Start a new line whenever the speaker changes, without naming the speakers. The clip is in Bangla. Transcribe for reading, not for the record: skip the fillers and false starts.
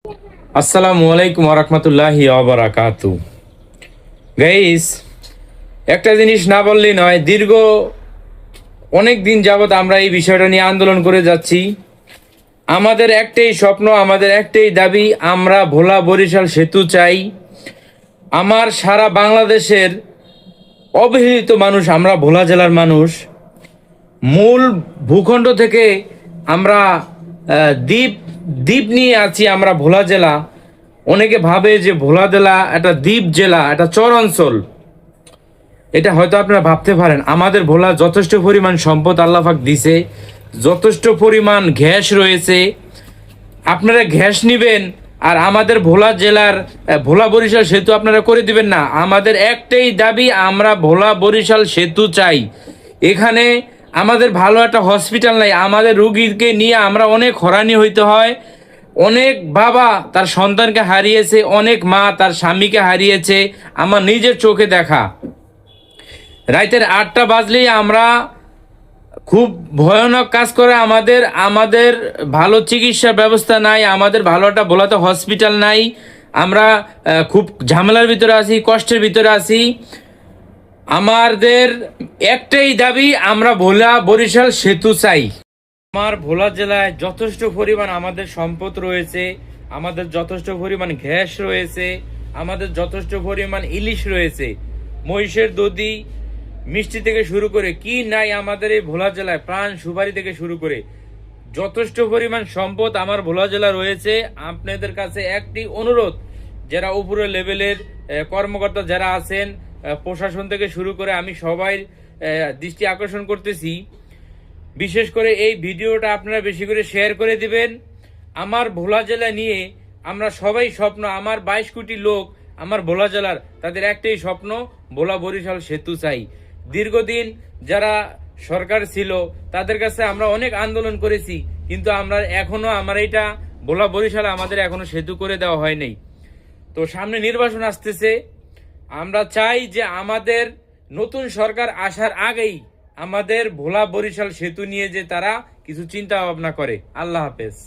আসসালামু আলাইকুম ওয়া বারাকাতু। গাইস, একটা জিনিস না বললেই নয়, দীর্ঘ অনেক দিন যাবত আমরা এই বিষয়টা নিয়ে আন্দোলন করে যাচ্ছি। আমাদের একটাই স্বপ্ন, আমাদের একটাই দাবি, আমরা ভোলা বরিশাল সেতু চাই। আমার সারা বাংলাদেশের অবহেলিত মানুষ, আমরা ভোলা জেলার মানুষ। মূল ভূখণ্ড থেকে আমরা দ্বীপ দ্বীপ নিয়ে আছি আমরা ভোলা জেলা। অনেকে ভাবে যে ভোলা জেলা একটা দ্বীপ জেলা, একটা চর অঞ্চল। এটা হয়তো আপনারা ভাবতে পারেন। আমাদের ভোলা যথেষ্ট পরিমাণ সম্পদ আল্লাহ পাক দিছে, যথেষ্ট পরিমাণ গ্যাস রয়েছে। আপনারা গ্যাস নিবেন আর আমাদের ভোলা জেলার ভোলা বরিশাল সেতু আপনারা করে দিবেন না। আমাদের একটাই দাবি, আমরা ভোলা বরিশাল সেতু চাই। এখানে আমাদের ভালো একটা হসপিটাল নাই, আমাদের রুগীকে নিয়ে আমরা অনেক হয়রানি হইতে হয়। অনেক বাবা তার সন্তানকে হারিয়েছে, অনেক মা তার স্বামীকে হারিয়েছে, আমার নিজের চোখে দেখা। রাতের 8টা বাজলেই আমরা খুব ভয়ানক কাজ করে আমাদের ভালো চিকিৎসা ব্যবস্থা নাই, আমাদের ভালো একটা ভোলাতে হসপিটাল নাই। আমরা খুব ঝামেলার ভিতরে আছি, কষ্টের ভিতরে আছি। আমাদের একটাই দাবি, আমরা ভোলা বরিশাল সেতু চাই। আমার ভোলা জেলায় যথেষ্ট পরিমাণ আমাদের সম্পদ রয়েছে, আমাদের যথেষ্ট পরিমাণ গ্যাস রয়েছে, আমাদের যথেষ্ট পরিমাণ ইলিশ রয়েছে, মহিষের দধি, মিষ্টি থেকে শুরু করে কি নাই আমাদের এই ভোলা জেলায়। প্রাণ সুপারি থেকে শুরু করে যথেষ্ট পরিমাণ সম্পদ আমার ভোলা জেলা রয়েছে। আপনাদের কাছে একটি অনুরোধ, যারা উপরের লেভেলের কর্মকর্তা যারা আছেন, প্রশাসন থেকে শুরু করে, আমি সবাই দৃষ্টি আকর্ষণ করতেছি, বিশেষ করে এই ভিডিওটা আপনারা বেশি করে শেয়ার করে দিবেন। আমার ভোলা জেলা নিয়ে আমরা সবাই স্বপ্ন, আমার 22 কোটি লোক আমার ভোলা জেলার, তাদের একটাই স্বপ্ন, ভোলা বরিশাল সেতু চাই। দীর্ঘদিন যারা সরকার ছিল তাদের কাছে আমরা অনেক আন্দোলন করেছি, কিন্তু আমরা এখনো আমার এটা ভোলা বরিশাল আমাদের এখনো সেতু করে দেওয়া হয়নি। তো সামনে নির্বাচন আসতেছে, আমরা চাই যে আমাদের নতুন সরকার আসার আগেই আমাদের ভোলা বরিশাল সেতু নিয়ে যে তারা কিছু চিন্তা ভাবনা করে। আল্লাহ হাফেজ।